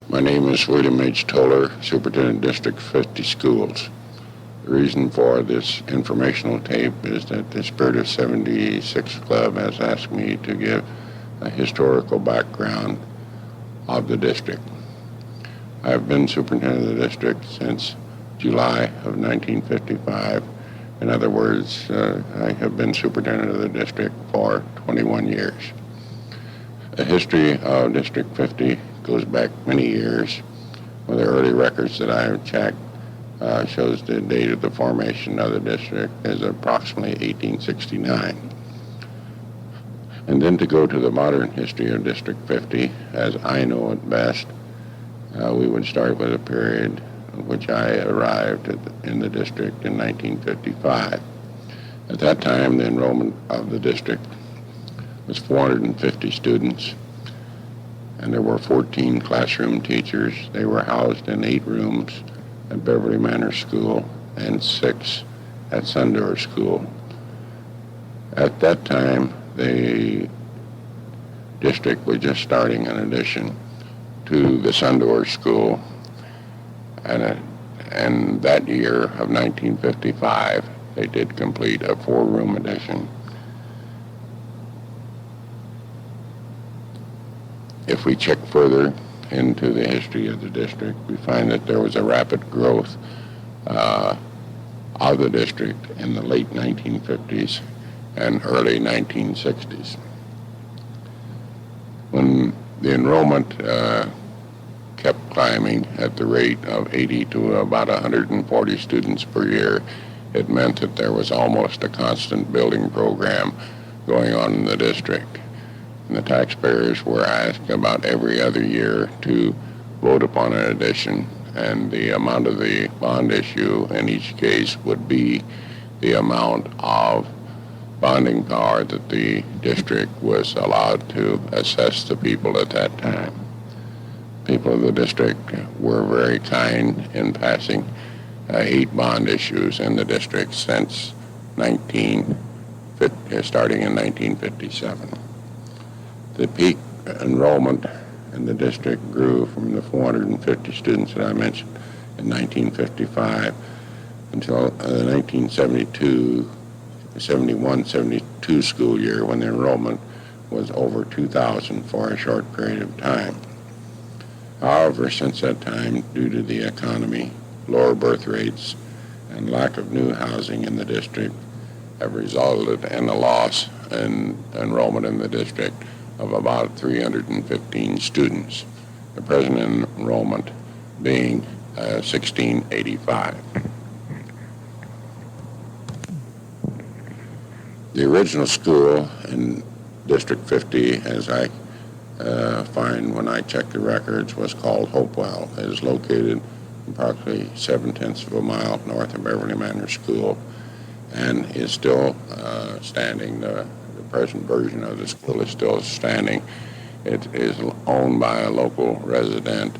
My name is William H. Towler, Superintendent District 50 Schools. The reason for this informational tape is that the Spirit of 76 Club has asked me to give a historical background of the district. I've been superintendent of the district since July of 1955. In other words, I have been superintendent of the district for 21 years. The history of District 50 goes back many years. One of the early records that I have checked shows the date of the formation of the district is approximately 1869. And then to go to the modern history of District 50, as I know it best, we would start with a period in which I arrived in the district in 1955. At that time, the enrollment of the district was 450 students, and there were 14 classroom teachers. They were housed in 8 rooms at Beverly Manor School and 6 at Sundoor School. At that time, the district was just starting an addition to the Sundoor School, and that year of 1955, they did complete a 4-room addition. If we check further into the history of the district, we find that there was a rapid growth of the district in the late 1950s and early 1960s. When the enrollment kept climbing at the rate of 80 to about 140 students per year, it meant that there was almost a constant building program going on in the district. And the taxpayers were asked about every other year to vote upon an addition, and the amount of the bond issue in each case would be the amount of bonding power that the district was allowed to assess the people at that time. People of the district were very kind in passing 8 bond issues in the district since starting in 1957. The peak enrollment in the district grew from the 450 students that I mentioned in 1955 until the 1971-72 school year, when the enrollment was over 2,000 for a short period of time. However, since that time, due to the economy, lower birth rates, and lack of new housing in the district, have resulted in a loss in enrollment in the district of about 315 students, the present enrollment being 1,685. The original school in District 50, as I find when I check the records, was called Hopewell. It is located approximately 0.7 of a mile north of Beverly Manor School and is still standing. The present version of the school is still standing. It is owned by a local resident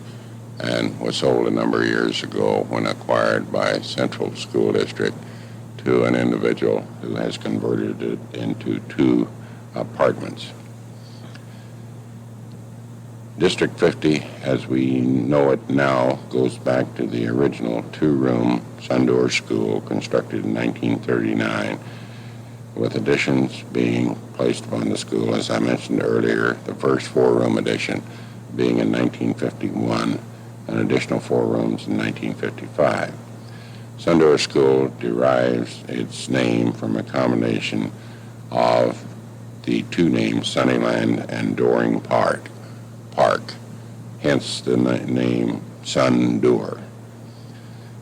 and was sold a number of years ago when acquired by Central School District to an individual who has converted it into 2 apartments. District 50, as we know it now, goes back to the original 2-room Sundoor School constructed in 1939, with additions being placed upon the school, as I mentioned earlier, the first 4-room addition being in 1951, an additional 4 rooms in 1955. Sundoor School derives its name from a combination of the 2 names Sunnyland and Doring Park, hence the name Sundoor.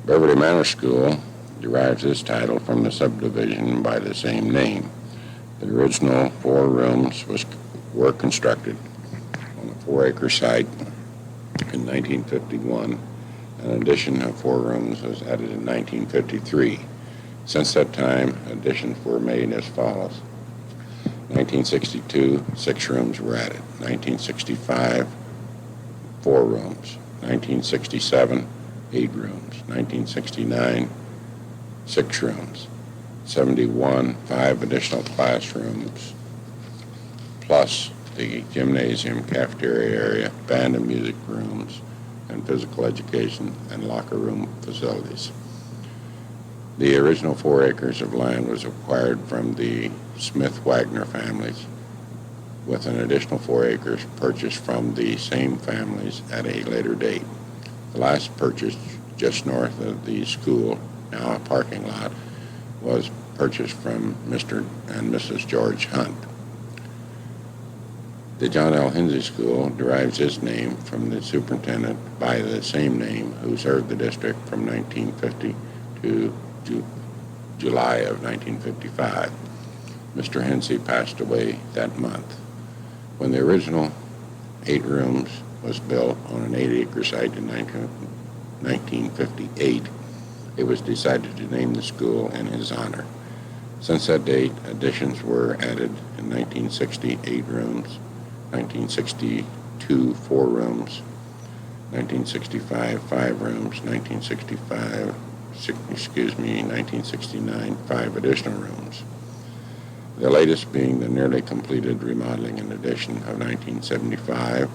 Beverly Manor School derives its title from the subdivision by the same name. The original 4 rooms were constructed on a 4-acre site in 1951. An addition of 4 rooms was added in 1953. Since that time, additions were made as follows. 1962, 6 rooms were added. 1965, 4 rooms. 1967, 8 rooms. 1969, 6 rooms. 71, 5 additional classrooms, plus the gymnasium, cafeteria area, band and music rooms, and physical education and locker room facilities. The original 4 acres of land was acquired from the Smith-Wagner families, with an additional 4 acres purchased from the same families at a later date. The last purchase, just north of the school, now a parking lot, was purchased from Mr. and Mrs. George Hunt. The John L. Hinsey School derives its name from the superintendent by the same name who served the district from 1950 to July of 1955. Mr. Hinsey passed away that month. When the original 8 rooms was built on an 8-acre site in 1958, it was decided to name the school in his honor. Since that date, additions were added in 1960, 8 rooms, 1962, 4 rooms, 1965, 5 rooms, 1969, 5 additional rooms. The latest being the nearly completed remodeling and addition of 1975,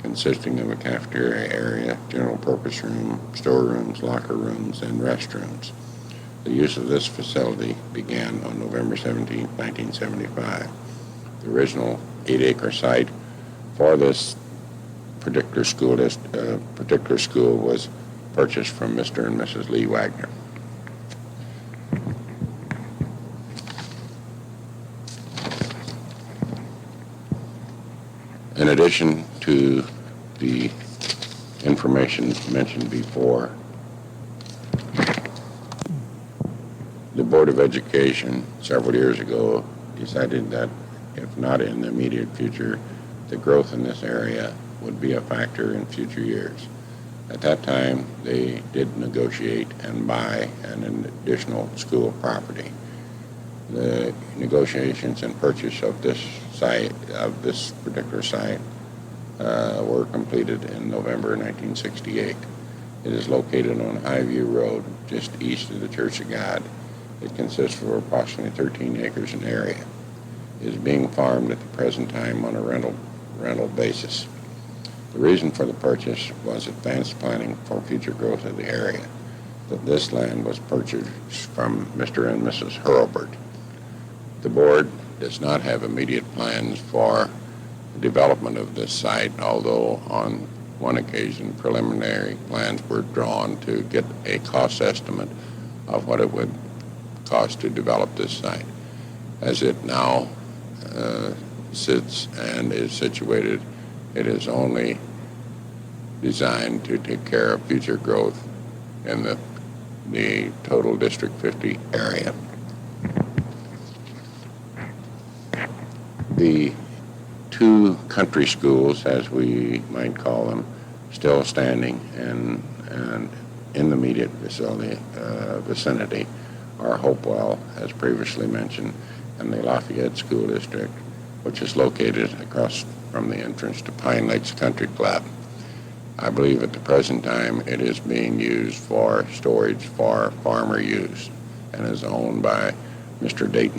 consisting of a cafeteria area, general purpose room, storerooms, locker rooms, and restrooms. The use of this facility began on November 17, 1975. The original 8-acre site for this particular school was purchased from Mr. and Mrs. Lee Wagner. In addition to the information mentioned before, the Board of Education several years ago decided that if not in the immediate future, the growth in this area would be a factor in future years. At that time, they did negotiate and buy an additional school property. The negotiations and purchase of this particular site, were completed in November 1968. It is located on Highview Road, just east of the Church of God. It consists of approximately 13 acres in area. It is being farmed at the present time on a rental basis. The reason for the purchase was advanced planning for future growth of the area. This land was purchased from Mr. and Mrs. Hurlbert. The board does not have immediate plans for the development of this site, although on one occasion preliminary plans were drawn to get a cost estimate of what it would cost to develop this site. As it now sits and is situated, it is only designed to take care of future growth in the total District 50 area. The 2 country schools, as we might call them, still standing and in the immediate vicinity are Hopewell, as previously mentioned, and the Lafayette School District, which is located across from the entrance to Pine Lakes Country Club. I believe at the present time it is being used for storage for farmer use and is owned by Mr. Dayton